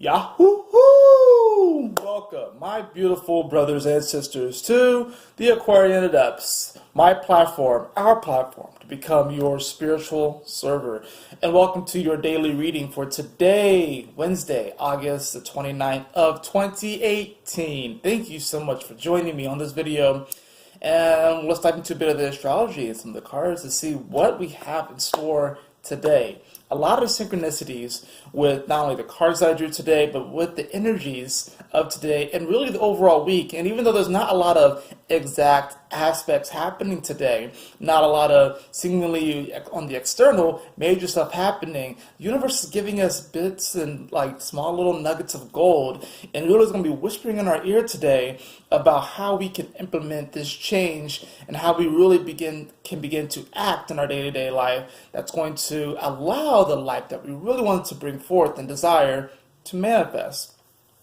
Yahoo! Welcome, my beautiful brothers and sisters, to the Aquarian Adepts, my platform, our platform, to become your spiritual server. And welcome to your daily reading for today, Wednesday, August the 29th of 2018. Thank you so much for joining me on this video. And let's dive into a bit of the astrology and some of the cards to see what we have in store today. A lot of synchronicities with not only the cards that I drew today, but with the energies of today and really the overall week. And even though there's not a lot of exact aspects happening today, not a lot of seemingly on the external major stuff happening, the universe is giving us bits and like small little nuggets of gold, and really is going to be whispering in our ear today about how we can implement this change and how we really can begin to act in our day-to-day life that's going to allow the life that we really want to bring forth and desire to manifest.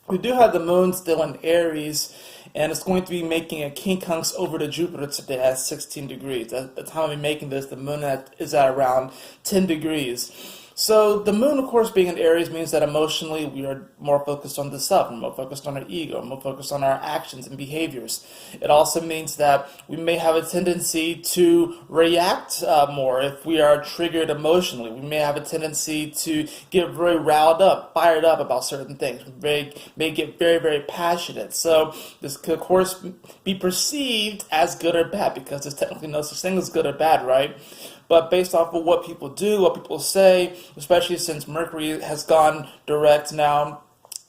We do have the moon still in Aries, and it's going to be making a quincunx over to Jupiter today at 16 degrees. At the time of making this, the moon is at around 10 degrees. So the moon, of course, being in Aries means that emotionally we are more focused on the self, we're more focused on our ego, more focused on our actions and behaviors. It also means that we may have a tendency to react more if we are triggered emotionally. We may have a tendency to get very riled up, fired up about certain things. We may get very, very passionate. So this could, of course, be perceived as good or bad because there's technically no such thing as good or bad, right? But based off of what people do, what people say, especially since Mercury has gone direct now,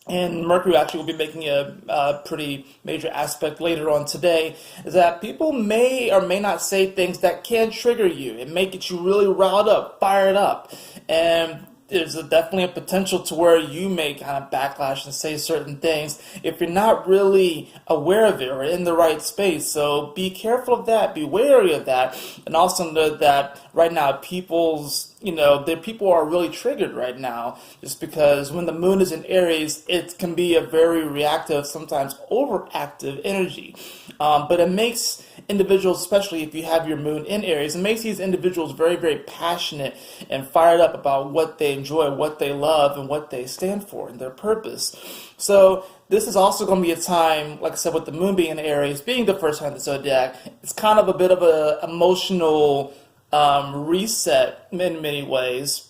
and Mercury actually will be making a pretty major aspect later on today, is that people may or may not say things that can trigger you. It may get you really riled up, fired up, and there's definitely a potential to where you may kind of backlash and say certain things if you're not really aware of it or in the right space. So be careful of that, be wary of that, and also know that right now people are really triggered right now just because when the moon is in Aries, it can be a very reactive, sometimes overactive energy. But it makes individuals, especially if you have your moon in Aries, it makes these individuals very, very passionate and fired up about what they enjoy, what they love, and what they stand for and their purpose. So this is also going to be a time, like I said, with the moon being in Aries, being the first sign of the zodiac, it's kind of a bit of an emotional reset in many ways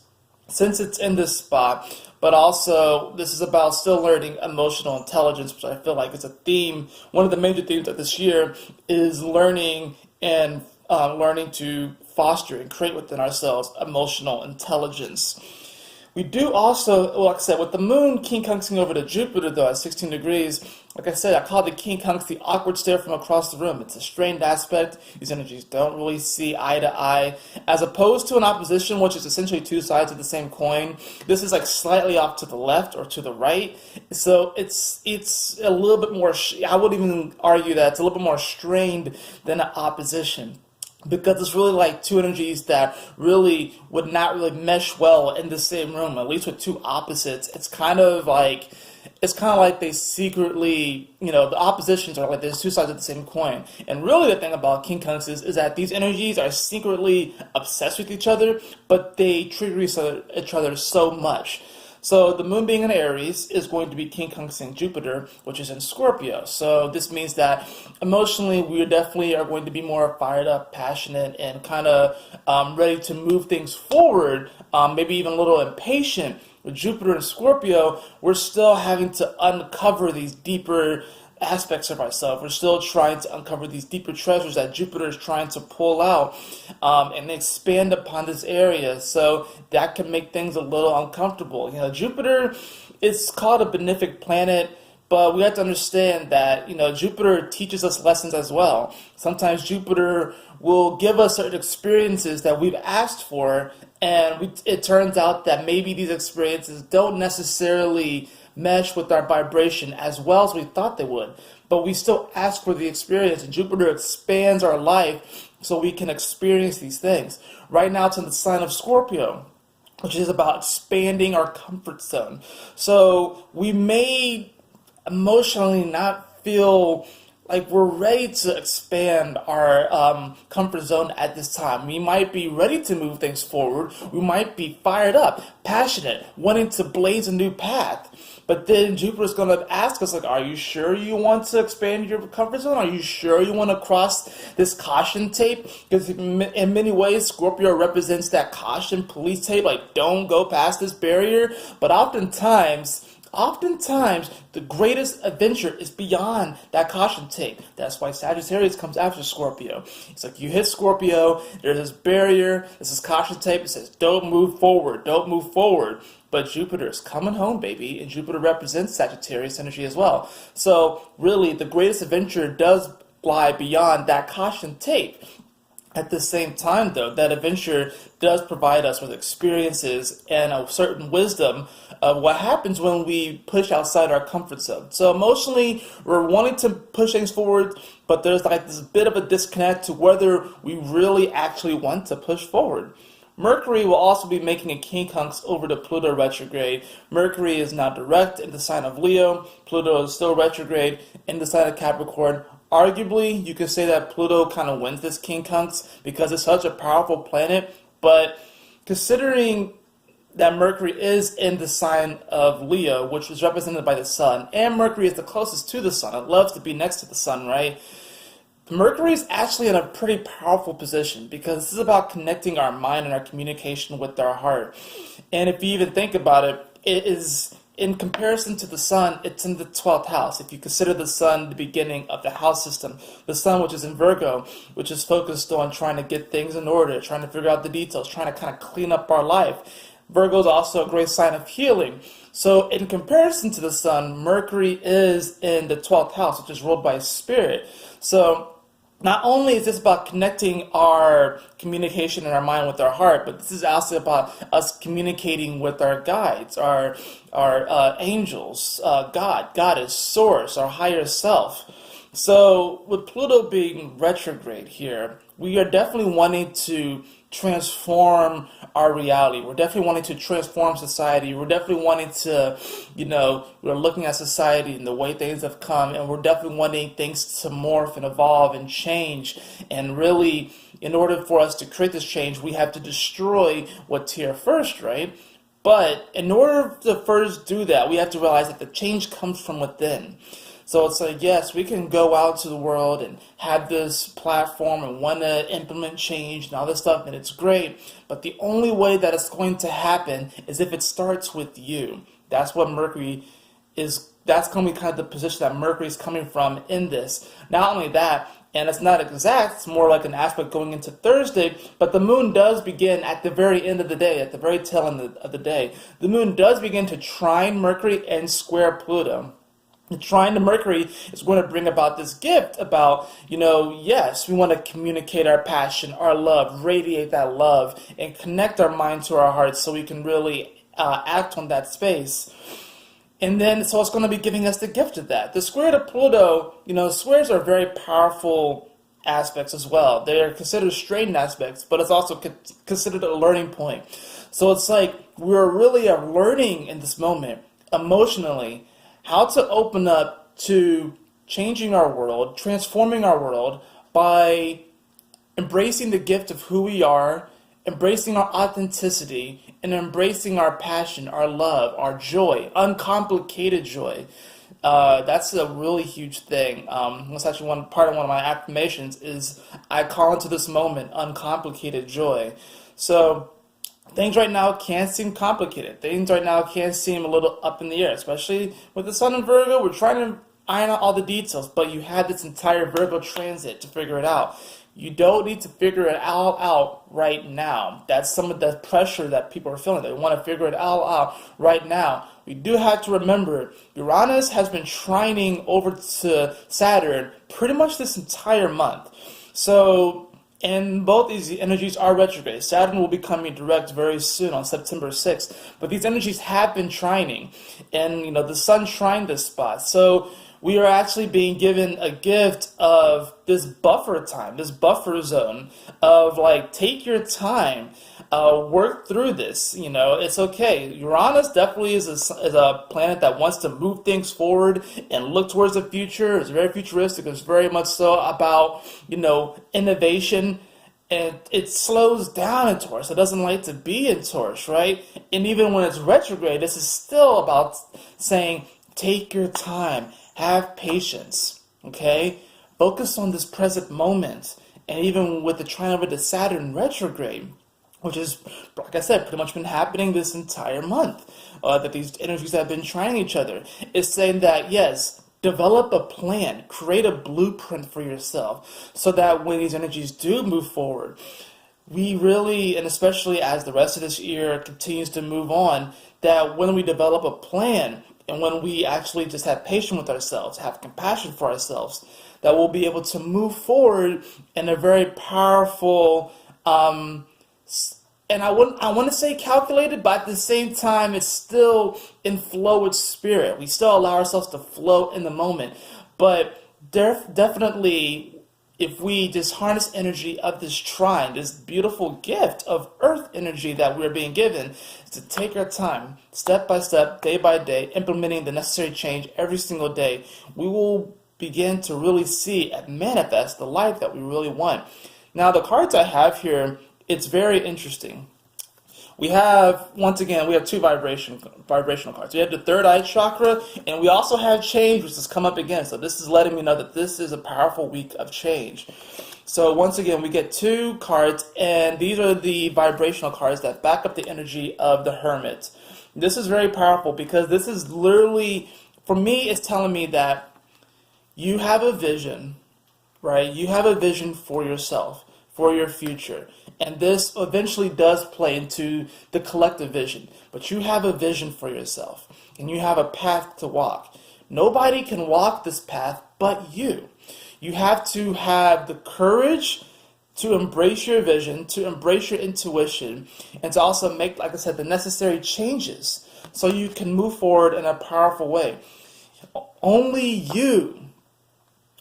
since it's in this spot. But also, this is about still learning emotional intelligence, which I feel like is a theme. One of the major themes of this year is learning and learning to foster and create within ourselves emotional intelligence. We do also, like I said, with the moon quincunxing over to Jupiter, though, at 16 degrees, like I said, I call the quincunx the awkward stare from across the room. It's a strained aspect. These energies don't really see eye to eye. As opposed to an opposition, which is essentially two sides of the same coin, this is like slightly off to the left or to the right. So it's a little bit more, I would even argue that it's a little bit more strained than an opposition, because it's really like two energies that really would not really mesh well in the same room, at least with two opposites. It's kind of like they secretly, the oppositions are like there's two sides of the same coin. And really the thing about quincunxes is that these energies are secretly obsessed with each other, but they trigger each other so much. So the moon being in Aries is going to be quincunxing Jupiter, which is in Scorpio. So this means that emotionally we definitely are going to be more fired up, passionate, and kind of ready to move things forward, maybe even a little impatient. With Jupiter and Scorpio, we're still having to uncover these deeper aspects of ourselves. We're still trying to uncover these deeper treasures that Jupiter is trying to pull out and expand upon this area. So that can make things a little uncomfortable. Jupiter is called a benefic planet, but we have to understand that, Jupiter teaches us lessons as well. Sometimes Jupiter will give us certain experiences that we've asked for, and it turns out that maybe these experiences don't necessarily mesh with our vibration as well as we thought they would. But we still ask for the experience, and Jupiter expands our life so we can experience these things. Right now it's in the sign of Scorpio, which is about expanding our comfort zone. So we may emotionally not feel like we're ready to expand our comfort zone at this time. We might be ready to move things forward. We might be fired up, passionate, wanting to blaze a new path. But then Jupiter's going to ask us, like, are you sure you want to expand your comfort zone? Are you sure you want to cross this caution tape? Because in many ways, Scorpio represents that caution police tape, like, don't go past this barrier. But oftentimes, the greatest adventure is beyond that caution tape. That's why Sagittarius comes after Scorpio. It's like you hit Scorpio, there's this barrier, this is caution tape, it says don't move forward, don't move forward. But Jupiter is coming home, baby, and Jupiter represents Sagittarius energy as well. So really, the greatest adventure does lie beyond that caution tape. At the same time, though, that adventure does provide us with experiences and a certain wisdom of what happens when we push outside our comfort zone. So emotionally, we're wanting to push things forward, but there's like this bit of a disconnect to whether we really actually want to push forward. Mercury will also be making a quincunx over to Pluto retrograde. Mercury is now direct in the sign of Leo. Pluto is still retrograde in the sign of Capricorn. Arguably, you could say that Pluto kind of wins this quincunx because it's such a powerful planet, but considering that Mercury is in the sign of Leo, which is represented by the Sun, and Mercury is the closest to the Sun, it loves to be next to the Sun, right? Mercury is actually in a pretty powerful position because this is about connecting our mind and our communication with our heart. And if you even think about it, it is, in comparison to the Sun, it's in the 12th house. If you consider the Sun the beginning of the house system, the Sun, which is in Virgo, which is focused on trying to get things in order, trying to figure out the details, trying to kind of clean up our life. Virgo is also a great sign of healing. So in comparison to the Sun, Mercury is in the 12th house, which is ruled by Spirit. So not only is this about connecting our communication in our mind with our heart, but this is also about us communicating with our guides, our angels, God, Goddess, Source, our higher self. So with Pluto being retrograde here, we are definitely wanting to transform our reality. We're definitely wanting to transform society. We're definitely wanting to, we're looking at society and the way things have come, and we're definitely wanting things to morph and evolve and change. And really, in order for us to create this change, we have to destroy what's here first, right? But in order to first do that, we have to realize that the change comes from within. So it's like, yes, we can go out to the world and have this platform and want to implement change and all this stuff, and it's great. But the only way that it's going to happen is if it starts with you. That's what Mercury is. That's going to be kind of the position that Mercury is coming from in this. Not only that, and it's not exact, it's more like an aspect going into Thursday, but the moon does begin at the very end of the day, at the very tail end of the day. The moon does begin to trine Mercury and square Pluto. The trine to Mercury is going to bring about this gift about, yes, we want to communicate our passion, our love, radiate that love, and connect our mind to our hearts so we can really act on that space. And then, so it's going to be giving us the gift of that. The square to Pluto, squares are very powerful aspects as well. They are considered strained aspects, but it's also considered a learning point. So it's like we're really learning in this moment, emotionally, how to open up to changing our world, transforming our world by embracing the gift of who we are, embracing our authenticity, and embracing our passion, our love, our joy, uncomplicated joy. That's a really huge thing. That's actually part of one of my affirmations is I call into this moment uncomplicated joy. So things right now can seem complicated. Things right now can seem a little up in the air, especially with the Sun in Virgo. We're trying to iron out all the details, but you have this entire Virgo transit to figure it out. You don't need to figure it all out right now. That's some of the pressure that people are feeling. They want to figure it all out right now. We do have to remember, Uranus has been trining over to Saturn pretty much this entire month. So, and both these energies are retrograde. Saturn will be coming direct very soon on September 6th. But these energies have been trining. And, the Sun trined this spot. So we are actually being given a gift of this buffer time, this buffer zone of like, take your time, work through this. You know, it's okay. Uranus definitely is a planet that wants to move things forward and look towards the future. It's very futuristic. It's very much so about, you know, innovation. And it slows down in Taurus. It doesn't like to be in Taurus, right? And even when it's retrograde, this is still about saying, take your time, have patience, okay? Focus on this present moment. And even with the trine over the Saturn retrograde, which is, like I said, pretty much been happening this entire month, that these energies have been trining each other, it's saying that, yes, develop a plan, create a blueprint for yourself so that when these energies do move forward, we really, and especially as the rest of this year continues to move on, that when we develop a plan and when we actually just have patience with ourselves, have compassion for ourselves, that we'll be able to move forward in a very powerful, and I want to say calculated, but at the same time, it's still in flow with spirit. We still allow ourselves to flow in the moment. But definitely, if we just harness energy of this trine, this beautiful gift of earth energy that we're being given, is to take our time, step by step, day by day, implementing the necessary change every single day, we will begin to really see and manifest the life that we really want. Now, the cards I have here, it's very interesting. We have, once again, we have two vibrational cards. We have the third eye chakra, and we also have change, which has come up again. So this is letting me know that this is a powerful week of change. So once again, we get two cards, and these are the vibrational cards that back up the energy of the Hermit. This is very powerful because this is literally, for me, it's telling me that you have a vision, right? You have a vision for yourself, for your future. And this eventually does play into the collective vision. But you have a vision for yourself. And you have a path to walk. Nobody can walk this path but you. You have to have the courage to embrace your vision, to embrace your intuition, and to also make, like I said, the necessary changes so you can move forward in a powerful way. Only you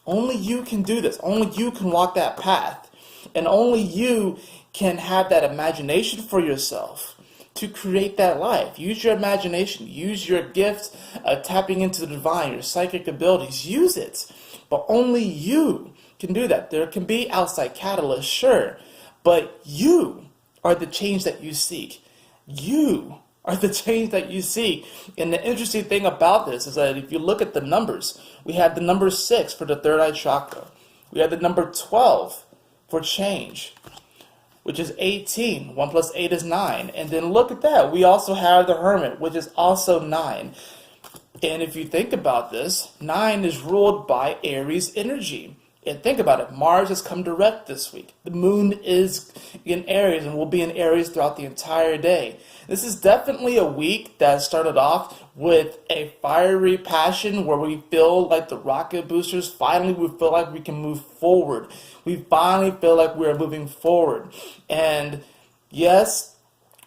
can do this. Only you can walk that path. And only you can have that imagination for yourself to create that life. Use your imagination. Use your gifts, tapping into the divine, your psychic abilities. Use it. But only you can do that. There can be outside catalysts, sure. But you are the change that you seek. You are the change that you seek. And the interesting thing about this is that if you look at the numbers, we have the number 6 for the third eye chakra. We have the number 12 for change, which is 18. 1 plus 8 is 9. And then look at that. We also have the Hermit, which is also 9. And if you think about this, 9 is ruled by Aries energy. And think about it. Mars has come direct this week. The moon is in Aries and will be in Aries throughout the entire day. This is definitely a week that started off with a fiery passion where we feel like the rocket boosters. Finally, we feel like we can move forward. We finally feel like we are moving forward. And yes,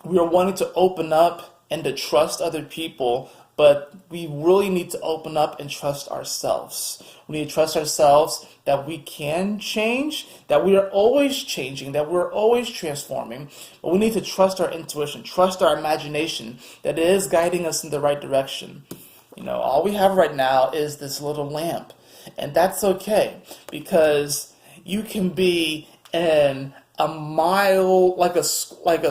we are wanting to open up and to trust other people, but we really need to open up and trust ourselves. We need to trust ourselves that we can change, that we are always changing, that we're always transforming. But we need to trust our intuition, trust our imagination, that it is guiding us in the right direction. You know, all we have right now is this little lamp. And that's okay, because you can be in a mile, like a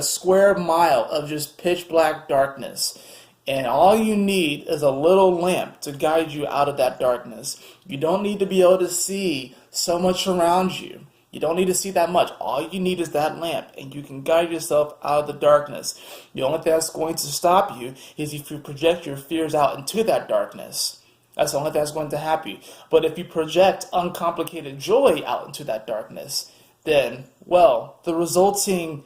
square mile of just pitch black darkness. And all you need is a little lamp to guide you out of that darkness. You don't need to be able to see so much around you. You don't need to see that much. All you need is that lamp, and you can guide yourself out of the darkness. The only thing that's going to stop you is if you project your fears out into that darkness. That's the only thing that's going to happen. But if you project uncomplicated joy out into that darkness, then, well, the resulting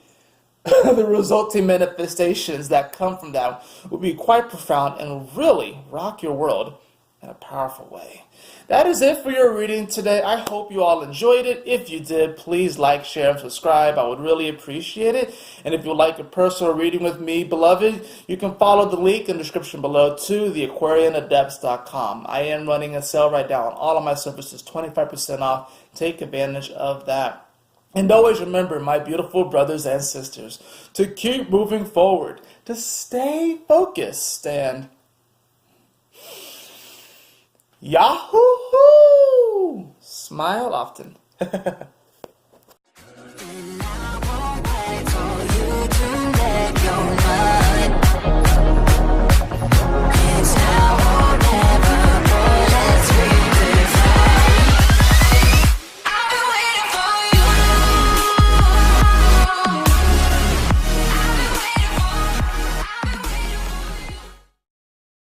manifestations that come from that will be quite profound and really rock your world. in a powerful way. That is it for your reading today. I hope you all enjoyed it. If you did, please like, share, and subscribe. I would really appreciate it. And if you'd like a personal reading with me, beloved, you can follow the link in the description below to theaquarianadepts.com. I am running a sale right now on all of my services, 25% off. Take advantage of that. And always remember, my beautiful brothers and sisters, to keep moving forward, to stay focused, and Yahoo! Smile often.